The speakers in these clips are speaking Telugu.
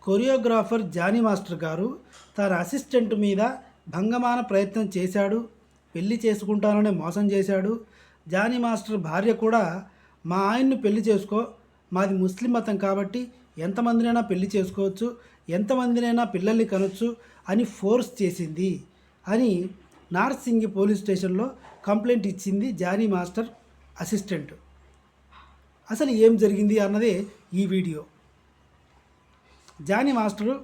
కొరియోగ్రాఫర్ జానీ మాస్టర్ గారు తన అసిస్టెంట్ మీద భంగమాన ప్రయత్నం చేశాడు, పెళ్లి చేసుకుంటానని మోసం చేశాడు. జానీ మాస్టర్ భార్య కూడా మా ఆయన్ని పెళ్లి చేసుకో, మాది ముస్లిం మతం కాబట్టి ఎంతమందినైనా పెళ్లి చేసుకోవచ్చు, ఎంతమందినైనా పిల్లల్ని కనొచ్చు అని ఫోర్స్ చేసింది అని నార్సింగి పోలీస్ స్టేషన్లో కంప్లైంట్ ఇచ్చింది జానీ మాస్టర్ అసిస్టెంట్. అసలు ఏం జరిగింది అన్నదే ఈ వీడియో. జానీ మాస్టరు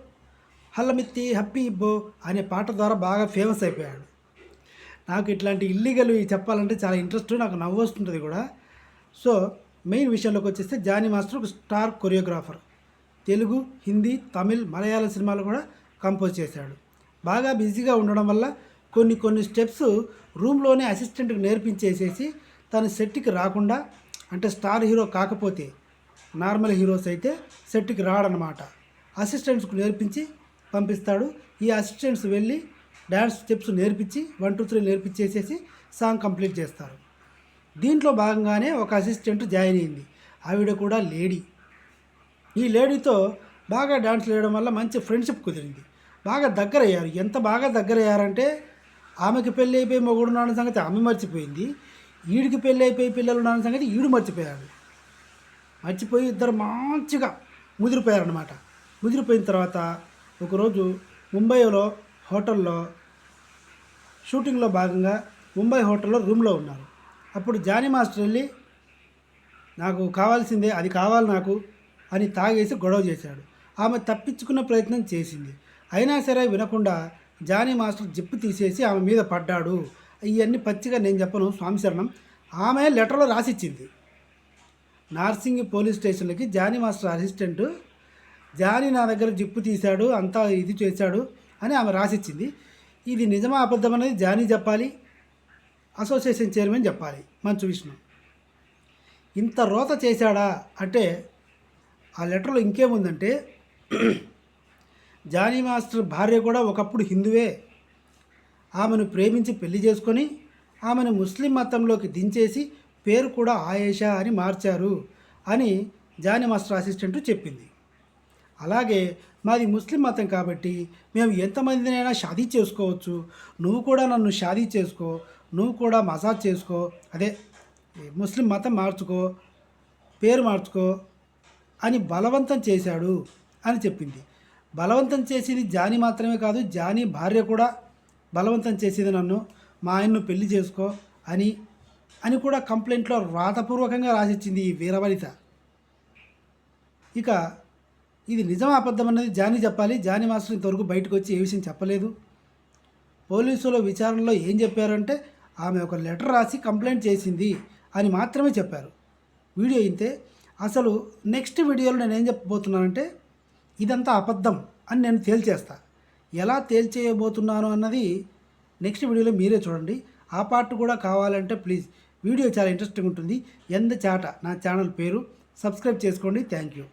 హల్లమిత్తి హ్యాపీ ఇబ్బో అనే పాట ద్వారా బాగా ఫేమస్ అయిపోయాడు. నాకు ఇట్లాంటి ఇల్లీగల్ చెప్పాలంటే చాలా ఇంట్రెస్ట్, నాకు నవ్వు వస్తుంటుంది కూడా. సో మెయిన్ విషయంలోకి వచ్చేస్తే జానీ మాస్టర్ ఒక స్టార్ కొరియోగ్రాఫర్. తెలుగు, హిందీ, తమిళ్, మలయాళ సినిమాలు కూడా కంపోజ్ చేశాడు. బాగా బిజీగా ఉండడం వల్ల కొన్ని స్టెప్స్ రూమ్లోనే అసిస్టెంట్కి నేర్పించేసేసి తన సెట్కి రాకుండా, అంటే స్టార్ హీరో కాకపోతే నార్మల్ హీరోస్ అయితే సెట్కి రాడనమాట, అసిస్టెంట్స్కు నేర్పించి పంపిస్తాడు. ఈ అసిస్టెంట్స్ వెళ్ళి డ్యాన్స్ స్టెప్స్ నేర్పించి 1 2 3 నేర్పించేసేసి సాంగ్ కంప్లీట్ చేస్తారు. దీంట్లో భాగంగానే ఒక అసిస్టెంట్ జాయిన్ అయింది. ఆవిడ కూడా లేడీ. ఈ లేడీతో బాగా డ్యాన్స్ వేయడం వల్ల మంచి ఫ్రెండ్షిప్ కుదిరింది. బాగా దగ్గరయ్యారు. ఎంత బాగా దగ్గరయ్యారంటే ఆమెకి పెళ్ళి అయిపోయి మొగుడు ఉన్నాడన్న సంగతి ఆమె మర్చిపోయింది, ఈడికి పెళ్ళి అయిపోయి పిల్లలు ఉన్నాడన్న సంగతి ఈడు మర్చిపోయాడు. మర్చిపోయి ఇద్దరు మంచిగా ముదిరిపోయారనమాట. ముదిరిపోయిన తర్వాత ఒకరోజు ముంబైలో హోటల్లో షూటింగ్లో భాగంగా ముంబై హోటల్లో రూమ్లో ఉన్నారు. అప్పుడు జానీ మాస్టర్ వెళ్ళి నాకు కావాల్సిందే, అది కావాలి నాకు అని తాగేసి గొడవ చేశాడు. ఆమె తప్పించుకున్న ప్రయత్నం చేసింది. అయినా సరే వినకుండా జానీ మాస్టర్ జిప్పు తీసేసి ఆమె మీద పడ్డాడు. ఇవన్నీ పచ్చిగా నేను చెప్పను, స్వామి శరణం. ఆమె లెటర్లో రాసిచ్చింది నార్సింగి పోలీస్ స్టేషన్లకి. జానీ మాస్టర్ అసిస్టెంట్ జానీ నా దగ్గర జిప్పు తీశాడు, అంతా ఇది చేశాడు అని ఆమె రాసిచ్చింది. ఇది నిజమా అబద్ధం అనేది జానీ చెప్పాలి, అసోసియేషన్ చైర్మన్ చెప్పాలి. మంచు విష్ణు ఇంత రోత చేశాడా అంటే ఆ లెటర్లో ఇంకేముందంటే జానీ మాస్టర్ భార్య కూడా ఒకప్పుడు హిందువే, ఆమెను ప్రేమించి పెళ్లి చేసుకొని ఆమెను ముస్లిం మతంలోకి దించేసి పేరు కూడా ఆయేషా అని మార్చారు అని జానీ మాస్టర్ అసిస్టెంట్ చెప్పింది. అలాగే మాది ముస్లిం మతం కాబట్టి మేము ఎంతమందినైనా షాదీ చేసుకోవచ్చు, నువ్వు కూడా నన్ను షాదీ చేసుకో, నువ్వు కూడా మసాజ్ చేసుకో, అదే ముస్లిం మతం మార్చుకో, పేరు మార్చుకో అని బలవంతం చేశాడు అని చెప్పింది. బలవంతం చేసేది జానీ మాత్రమే కాదు, జానీ భార్య కూడా బలవంతం చేసేది నన్ను, మా ఆయన్ను పెళ్లి చేసుకో అని కూడా కంప్లైంట్లో రాతపూర్వకంగా రాసిచ్చింది ఈ వీరవనిత. ఇక ఇది నిజమా అబద్ధం అన్నది జానీ చెప్పాలి. జానీ మాస్టర్ ఇంతవరకు బయటకు వచ్చి ఏ విషయం చెప్పలేదు. పోలీసుల విచారణలో ఏం చెప్పారంటే ఆమె ఒక లెటర్ రాసి కంప్లైంట్ చేసింది అని మాత్రమే చెప్పారు. వీడియో ఇంతే. అసలు నెక్స్ట్ వీడియోలో నేను ఏం చెప్పబోతున్నానంటే ఇదంతా అబద్ధం అని నేను తేల్చేస్తా. ఎలా తేల్చేయబోతున్నాను అన్నది నెక్స్ట్ వీడియోలో మీరే చూడండి. ఆ పార్ట్ కూడా కావాలంటే ప్లీజ్, వీడియో చాలా ఇంట్రెస్టింగ్ ఉంటుంది. ఎంత చాట నా ఛానల్ పేరు, సబ్స్క్రైబ్ చేసుకోండి. Thank you.